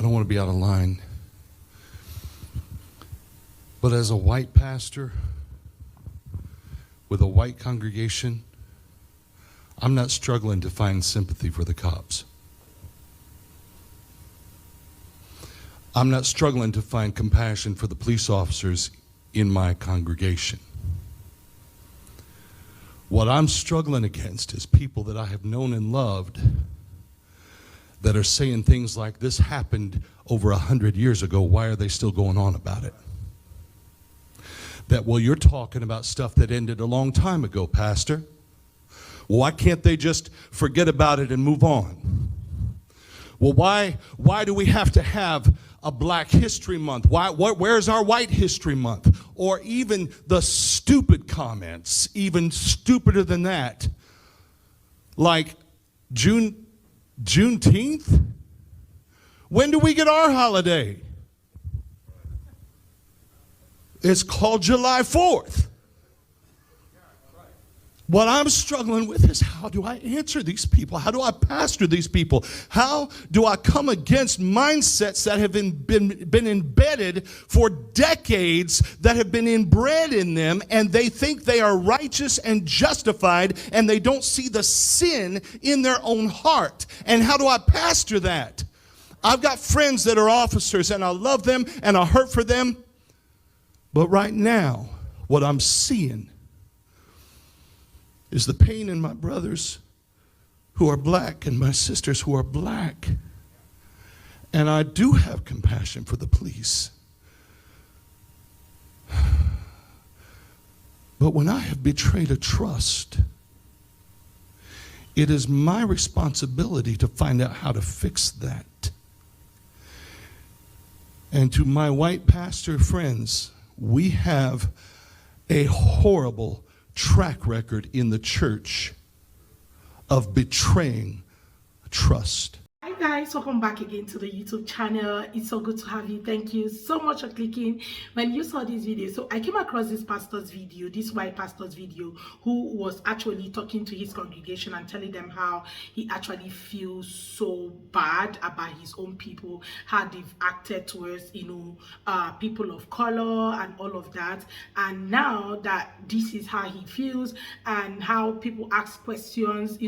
don't want to be out of line. But as a white pastor with a white congregation, I'm not struggling to find sympathy for the cops. I'm not struggling to find compassion for the police officers in my congregation. What I'm struggling against is people that I have known and loved that are saying things like, this happened over 100 years ago, why are they still going on about it? That, well, you're talking about stuff that ended a long time ago, Pastor. Well, why can't they just forget about it and move on? Well, why do we have to have a Black History Month? Where's our White History Month? Or even the stupid comments, even stupider than that, like Juneteenth? When do we get our holiday? It's called July 4th. What I'm struggling with is, how do I answer these people? How do I pastor these people? How do I come against mindsets that have been embedded for decades, that have been inbred in them, and they think they are righteous and justified, and they don't see the sin in their own heart? And how do I pastor that? I've got friends that are officers, and I love them, and I hurt for them. But right now, what I'm seeing is the pain in my brothers who are Black and my sisters who are Black. And I do have compassion for the police. But when I have betrayed a trust, it is my responsibility to find out how to fix that. And to my white pastor friends, we have a horrible track record in the church of betraying trust. Hi guys, welcome back again to the YouTube channel. It's so good to have you. Thank you so much for clicking when you saw this video. So I came across this pastor's video, this white pastor's video, who was actually talking to his congregation and telling them how he actually feels so bad about his own people, how they've acted towards, people of color and all of that. And now that this is how he feels, and how people ask questions,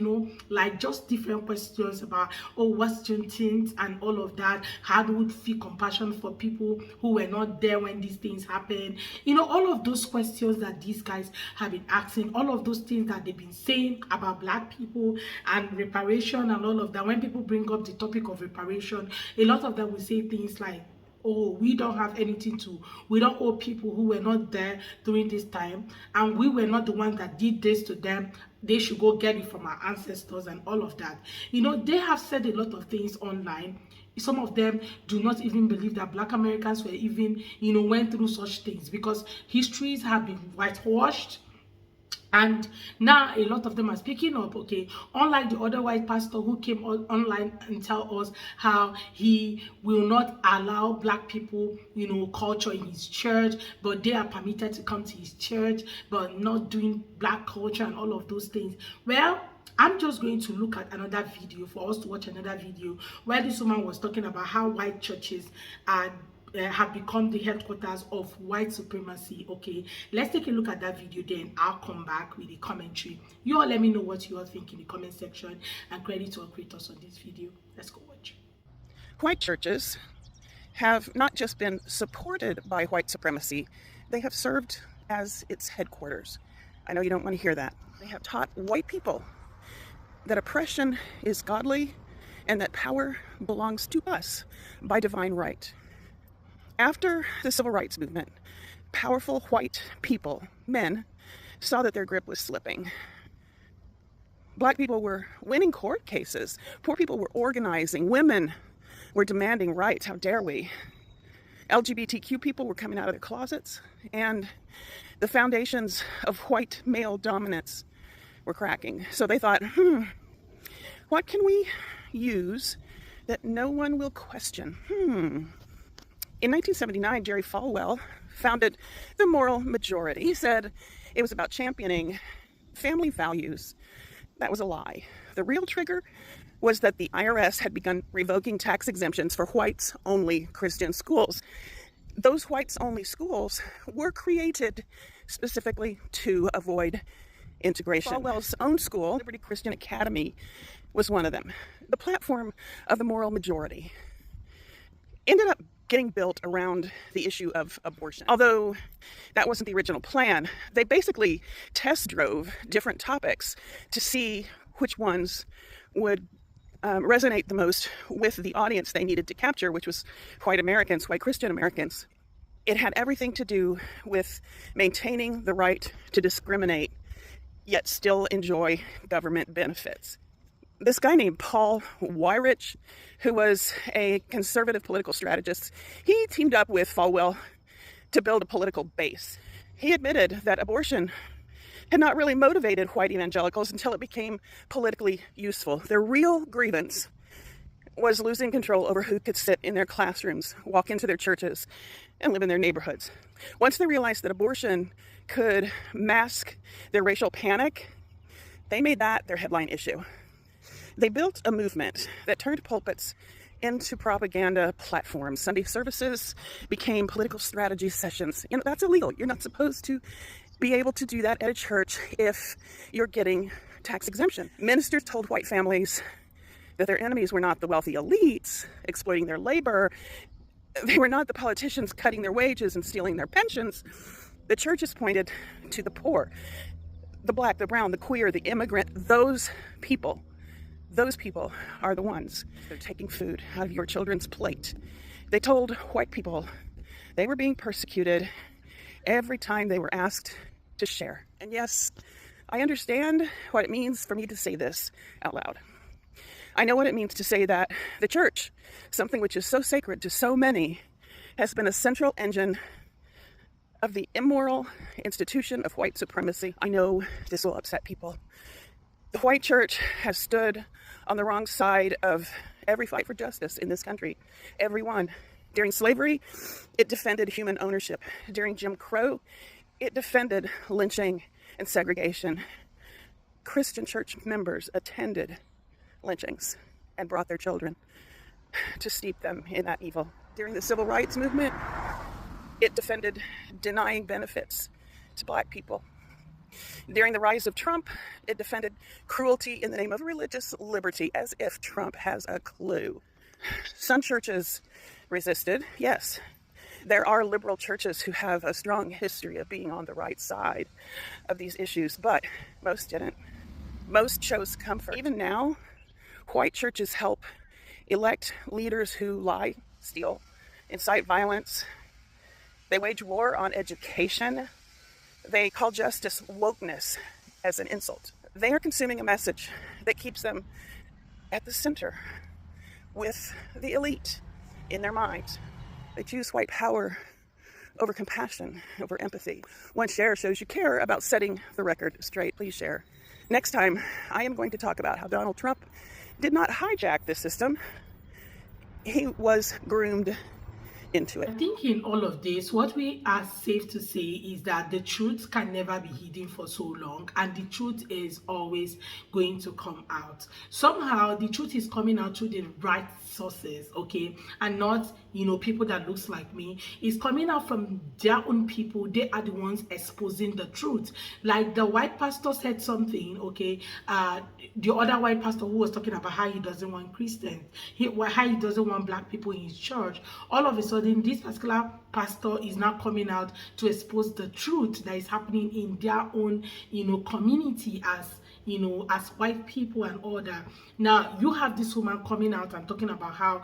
like just different questions about, oh, what's Juneteenth and all of that? How do we feel compassion for people who were not there when these things happened? All of those questions that these guys have been asking, all of those things that they've been saying about Black people and reparation and all of that. When people bring up the topic of reparation, a lot of them will say things like, oh, we don't have anything we don't owe people who were not there during this time, and we were not the ones that did this to them. They should go get it from our ancestors and all of that. They have said a lot of things online. Some of them do not even believe that Black Americans were even, went through such things, because histories have been whitewashed. And now a lot of them are speaking up, okay, unlike the other white pastor who came online and tell us how he will not allow Black people, culture in his church, but they are permitted to come to his church, but not doing Black culture and all of those things. Well, I'm just going to look at another video, for us to watch another video where this woman was talking about how white churches are have become the headquarters of white supremacy. Okay, let's take a look at that video, then I'll come back with the commentary. You all let me know what you all think in the comment section, and credit to our creators on this video. Let's go watch. White churches have not just been supported by white supremacy, they have served as its headquarters. I know you don't want to hear that. They have taught white people that oppression is godly and that power belongs to us by divine right. After the civil rights movement, powerful white people, men, saw that their grip was slipping. Black people were winning court cases. Poor people were organizing. Women were demanding rights. How dare we? LGBTQ people were coming out of their closets, and the foundations of white male dominance were cracking. So they thought, what can we use that no one will question? In 1979, Jerry Falwell founded the Moral Majority. He said it was about championing family values. That was a lie. The real trigger was that the IRS had begun revoking tax exemptions for whites-only Christian schools. Those whites-only schools were created specifically to avoid integration. Falwell's own school, Liberty Christian Academy, was one of them. The platform of the moral majority ended up getting built around the issue of abortion. Although that wasn't the original plan, they basically test drove different topics to see which ones would resonate the most with the audience they needed to capture, which was white Americans, white Christian Americans. It had everything to do with maintaining the right to discriminate, yet still enjoy government benefits. This guy named Paul Wh1te, who was a conservative political strategist, he teamed up with Falwell to build a political base. He admitted that abortion had not really motivated white evangelicals until it became politically useful. Their real grievance was losing control over who could sit in their classrooms, walk into their churches, and live in their neighborhoods. Once they realized that abortion could mask their racial panic, they made that their headline issue. They built a movement that turned pulpits into propaganda platforms. Sunday services became political strategy sessions. And that's illegal. You're not supposed to be able to do that at a church if you're getting tax exemption. Ministers told white families that their enemies were not the wealthy elites exploiting their labor. They were not the politicians cutting their wages and stealing their pensions. The churches pointed to the poor, the black, the brown, the queer, the immigrant. Those people are the ones. They're taking food out of your children's plate. They told white people they were being persecuted every time they were asked to share. And yes, I understand what it means for me to say this out loud. I know what it means to say that the church, something which is so sacred to so many, has been a central engine of the immoral institution of white supremacy. I know this will upset people. The white church has stood on the wrong side of every fight for justice in this country. Every one. During slavery, it defended human ownership. During Jim Crow, it defended lynching and segregation. Christian church members attended lynchings and brought their children to steep them in that evil. During the civil rights movement, it defended denying benefits to black people. During the rise of Trump, it defended cruelty in the name of religious liberty, as if Trump has a clue. Some churches resisted, yes. There are liberal churches who have a strong history of being on the right side of these issues, but most didn't. Most chose comfort. Even now, white churches help elect leaders who lie, steal, incite violence. They wage war on education. They call justice wokeness as an insult. They are consuming a message that keeps them at the center with the elite in their minds. They choose white power over compassion, over empathy. One share shows you care about setting the record straight. Please share. Next time, I am going to talk about how Donald Trump did not hijack this system. He was groomed into it. I think in all of this, what we are safe to say is that the truth can never be hidden for so long, and the truth is always going to come out. Somehow, the truth is coming out through the right sources, okay, and not, people that looks like me. It's coming out from their own people. They are the ones exposing the truth. Like the white pastor said something, okay, the other white pastor who was talking about how he doesn't want Christians, how he doesn't want black people in his church. All of a sudden, this particular pastor is now coming out to expose the truth that is happening in their own, community as white people and all that. Now, you have this woman coming out and talking about how,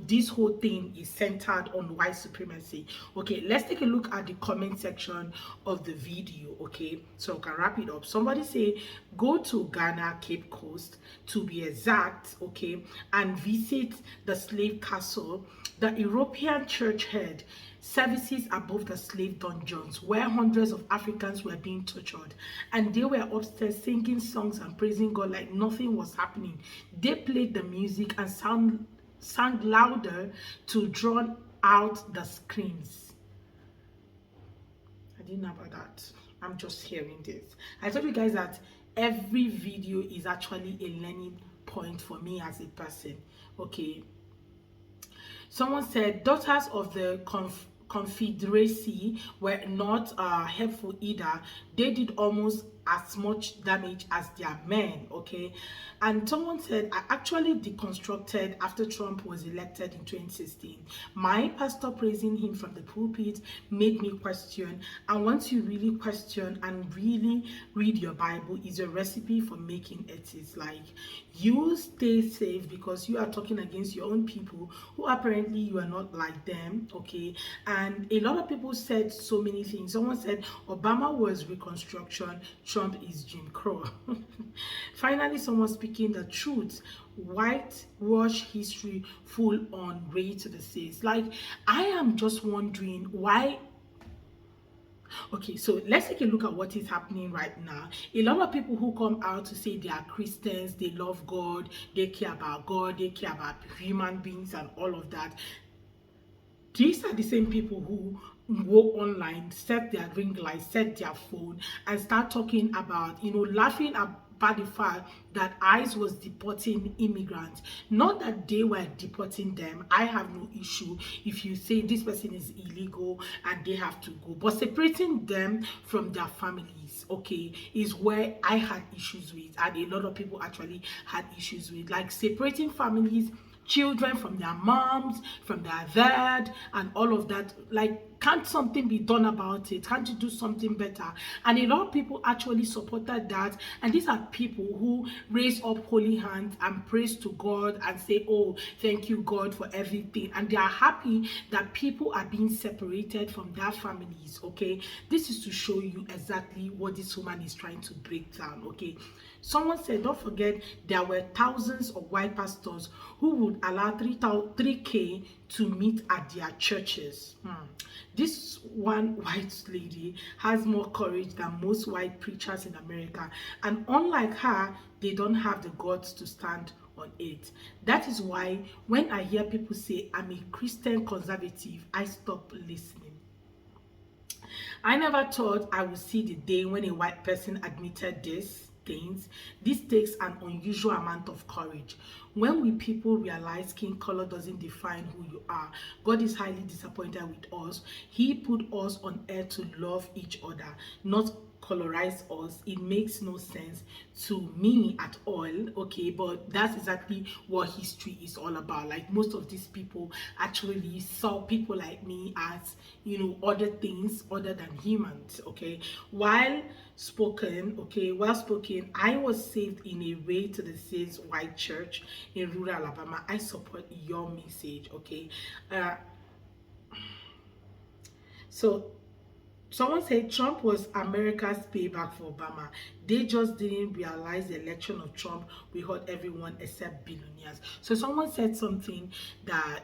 this whole thing is centered on white supremacy. Okay, let's take a look at the comment section of the video, okay? So I can wrap it up. Somebody say, go to Ghana, Cape Coast, to be exact, okay, and visit the slave castle, the European church head, services above the slave dungeons where hundreds of Africans were being tortured, and they were upstairs singing songs and praising God like nothing was happening. They played the music and sang louder to drown out the screams. I didn't know about that. I'm just hearing this. I told you guys that every video is actually a learning point for me as a person. Okay, someone said daughters of the Confederacy were not helpful either. They did almost as much damage as their men. Okay, and someone said I actually deconstructed after Trump was elected in 2016. My pastor praising him from the pulpit made me question, and once you really question and really read your Bible, is a recipe for making ethics. Like, you stay safe because you are talking against your own people who apparently you are not like them. Okay, and a lot of people said so many things. Someone said Obama was Reconstruction, Trump is Jim Crow. Finally, someone speaking the truth. Whitewash history full on way to the seas. Like, I am just wondering why. Okay, so let's take a look at what is happening right now. A lot of people who come out to say they are Christians, they love God, they care about God, they care about human beings and all of that. These are the same people who go online, set their ring light, set their phone, and start talking about, laughing about the fact that ICE was deporting immigrants. Not that they were deporting them. I have no issue if you say this person is illegal and they have to go. But separating them from their families, okay, is where I had issues with, and a lot of people actually had issues with. Like, separating families, children from their moms, from their dad, and all of that. Like, can't something be done about it? Can't you do something better? And a lot of people actually supported that, and these are people who raise up holy hands and praise to God and say, oh, thank you God for everything, and they are happy that people are being separated from their families. Okay, this is to show you exactly what this woman is trying to break down. Okay, someone said, don't forget, there were thousands of white pastors who would allow 3K to meet at their churches. This one white lady has more courage than most white preachers in America, and unlike her, they don't have the guts to stand on it. That is why when I hear people say I'm a Christian conservative, I stop listening. I never thought I would see the day when a white person admitted this things. This takes an unusual amount of courage. When we people realize skin color doesn't define who you are, God is highly disappointed with us. He put us on earth to love each other, not colorize us. It makes no sense to me at all. Okay, but that's exactly what history is all about. Like, most of these people actually saw people like me as, other things other than humans. Okay, while spoken, I was saved in a way to the says white church in rural Alabama. I support your message. Okay, so someone said Trump was America's payback for Obama. They just didn't realize the election of Trump will hurt everyone except billionaires. So someone said something that,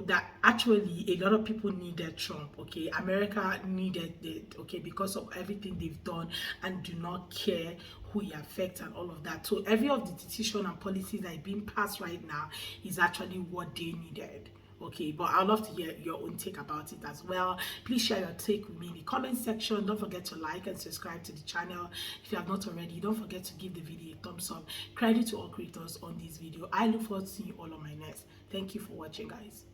that actually a lot of people needed Trump. Okay, America needed it. Okay, because of everything they've done and do not care who it affects and all of that. So every of the decision and policies that are being passed right now is actually what they needed. Okay, but I'd love to hear your own take about it as well. Please share your take with me in the comment section. Don't forget to like and subscribe to the channel if you have not already. Don't forget to give the video a thumbs up. Credit to all creators on this video. I look forward to seeing you all on my next. Thank you for watching, guys.